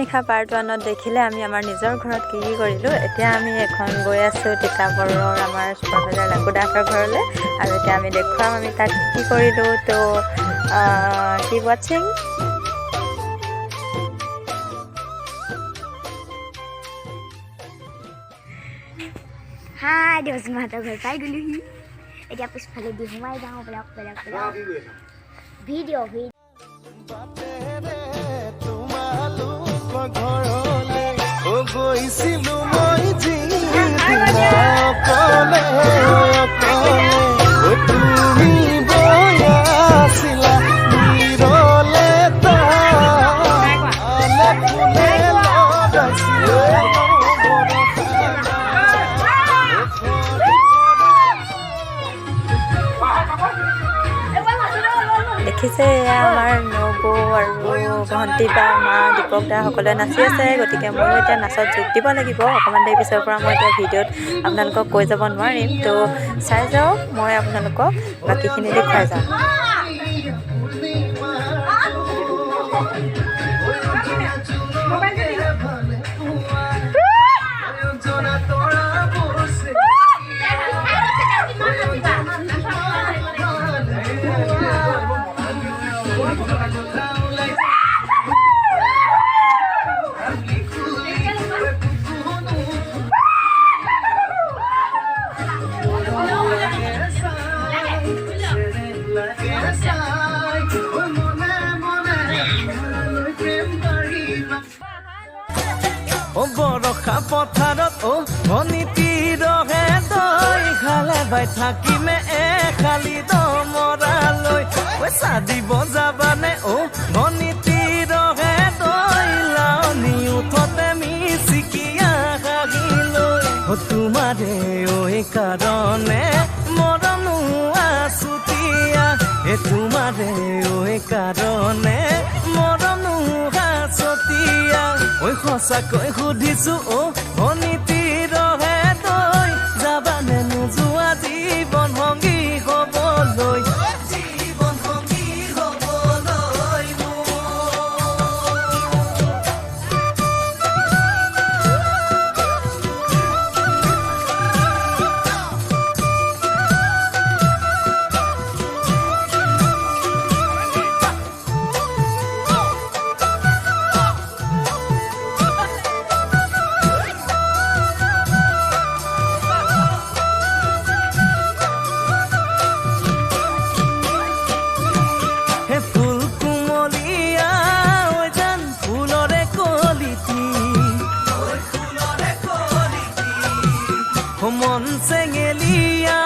নিশা part 1ত দেখিলে আমি আমাৰ নিজৰ ঘৰত কি কৰিলোঁ। এতিয়া আমি এখন গৈ আছোঁ তিতাবৰৰ আমাৰ চুপাৰভাইজাৰ লাকুদাহঁতৰ ঘৰলৈ, আৰু এতিয়া আমি দেখুৱাম আমি তাত কি কৰিলোঁ। তো কিপ ৱাচিং। হাই দেৱসীমাহঁতৰ ঘৰ পাই গ'লোহি। এতিয়া পিছফালে দি সোমাই যাওঁ ভিডিঅ' গৈছিলো মই তুমি বয়াছিলা নিৰলে দেখিছে এয়া আমাৰ নবৌ আৰু ভণ্টি বা মা দীপক দা সকলোৱে নাচি আছে। গতিকে ময়ো এতিয়া নাচত যোগ দিব লাগিব। অকণমান দেৰি পিছৰ পৰা মই এতিয়া ভিডিঅ'ত আপোনালোকক কৈ যাব নোৱাৰিম। তো চাই যাওক, মই আপোনালোকক বাকীখিনি দেখুৱাই যাম। বৰষা পথাৰত ভনীতি ৰহে দৈ খালে বাই থাকিমে খালি দমৰালৈ পইচা দিব যাবানে ভনীতি ৰহে দৈ লাউনি উঠতে মিচিকিয়া হাগিলৈ তোমাৰে কাৰণে মৰমো আছুতীয়া তোমাৰে কাৰণে মৰমো আছতীয়া সঁচাকৈ সুধিছো ভনীতি ৰহে তই যাবানে নোযোৱা জীৱন সংগী হ'বলৈ। মন চেঙেলীয়া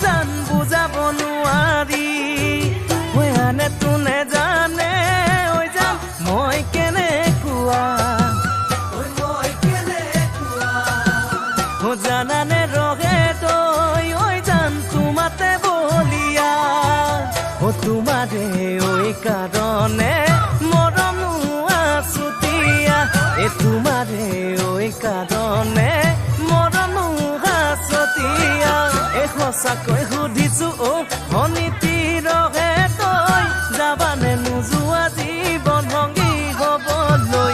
জান বুজাব নোৱাৰি আনে তোনে জানে জান মই কেনেকুৱা জানানে ৰহে তই জান তোমাতে বলিয়া তোমাৰে কাৰণে মৰমো আছুতীয়া তোমাৰে কাৰণে মৰমো আছতীয়া সঁচাকৈ সুধিছো ভনীতি ৰহে তই যাবানে নোযোৱা জীৱন সংগী হ'বলৈ।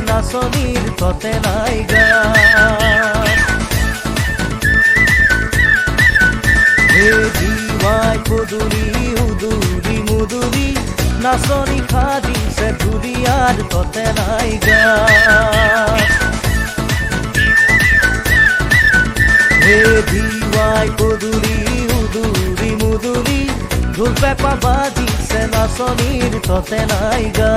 নাচনীৰ ততে নাই গা হে দিৱাই পদুৰি উদুৰি মুদুৰি নাচনী খাদিছে ধুলিয়াৰ ততে নাই গা হে দিৱাই পদুৰি উদুৰি মুদুৰি ঢোল পেঁপা বাজিছে নাচনীৰ ততে নাই গা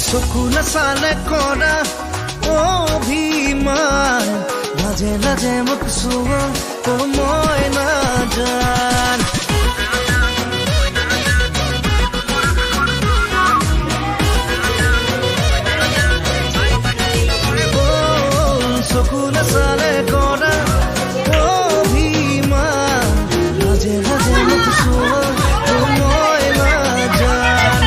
চকুলে চালে কৰা অভিমান লাজে লাজে মোক চোৱা মই নাজান চকুলে চালে কৰা অভিমান লাজে লাজে মোক চোৱা মই নাজান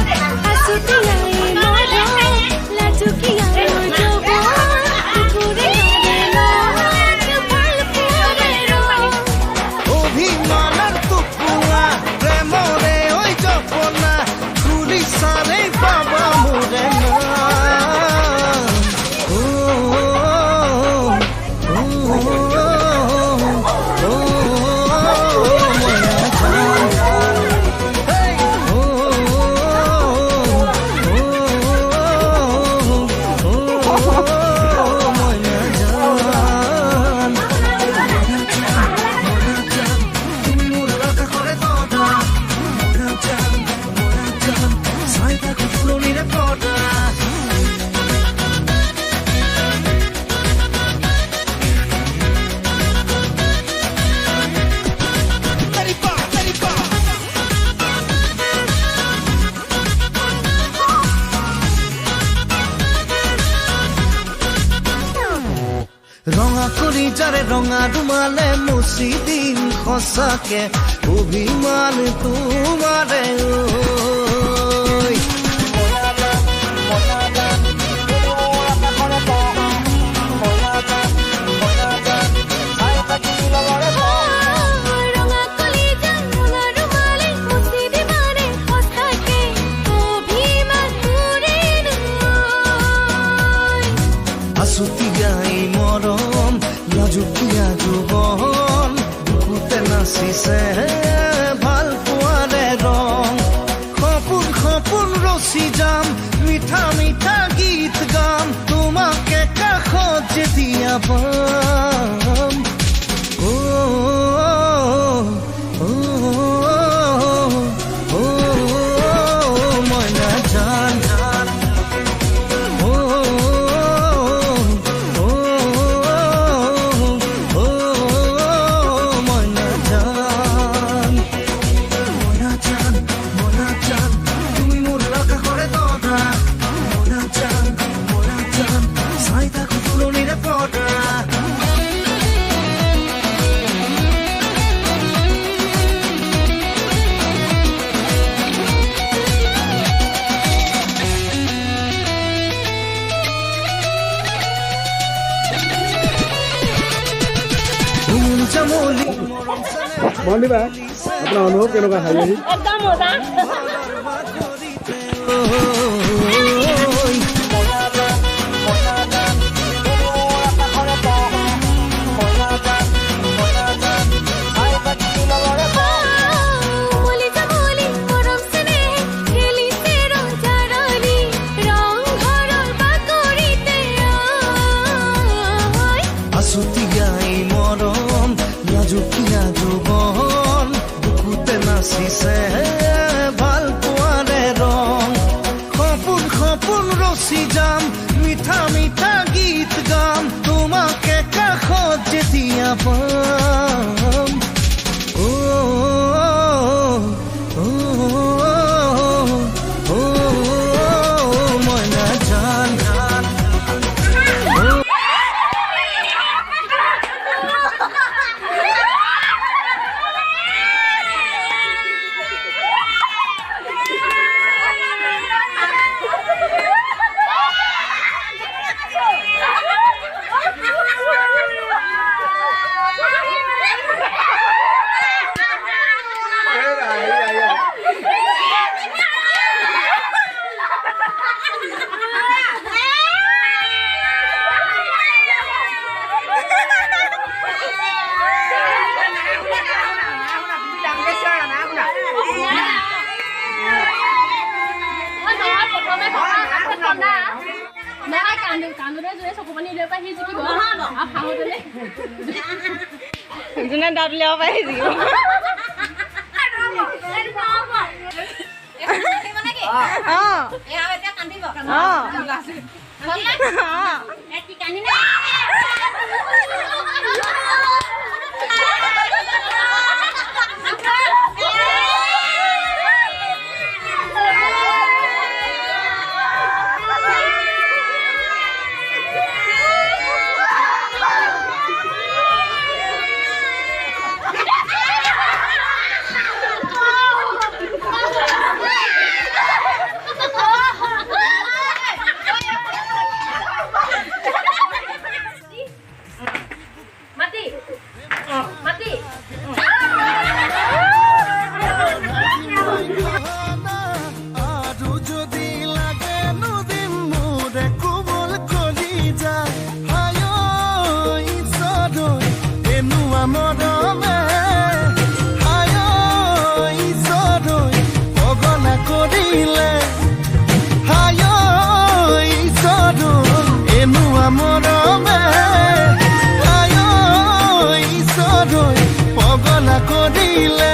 ৰঙা কলিজাৰে ৰঙা ৰুমালে মুচি দিম সঁচাকে অভিমান তোমাৰে আছুতীয়াই মৰম লাজুকীয়া যুৱন বুকুতে নাচিছে ভাল পোৱাৰে ৰং সপোন সপোন ৰচি যাম মিঠা মিঠা গীত গাম তোমাকে কাষত যেতিয়া পাম মইনা জান মন্দিৰ বা আপোনাৰ অনুভৱ কেনেকুৱা খাই আহি একদম মজা আছুতীয়াই মৰম লাজুকীয়া যুৱন বুকুতে নাচিছে ভাল পোৱাৰে ৰং সপোন সপোন ৰচি যাম মিঠা মিঠা গীত গাম তোমাকে কাষত যেতিয়া পাম মইনা জান যোনে দাঁত উলিয়াব পাৰি পগলা কৰিলে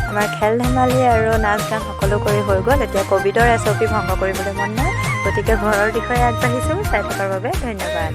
আমাৰ খেল ধেমালি আৰু নাচ গান সকলো কৰি হৈ গ'ল। এতিয়া ক'ভিডৰ SOP ভংগ কৰিবলৈ মন নাই, গতিকে ঘৰৰ দিশে আগবাঢ়িছোঁ। চাই থকাৰ বাবে ধন্যবাদ।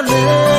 জানে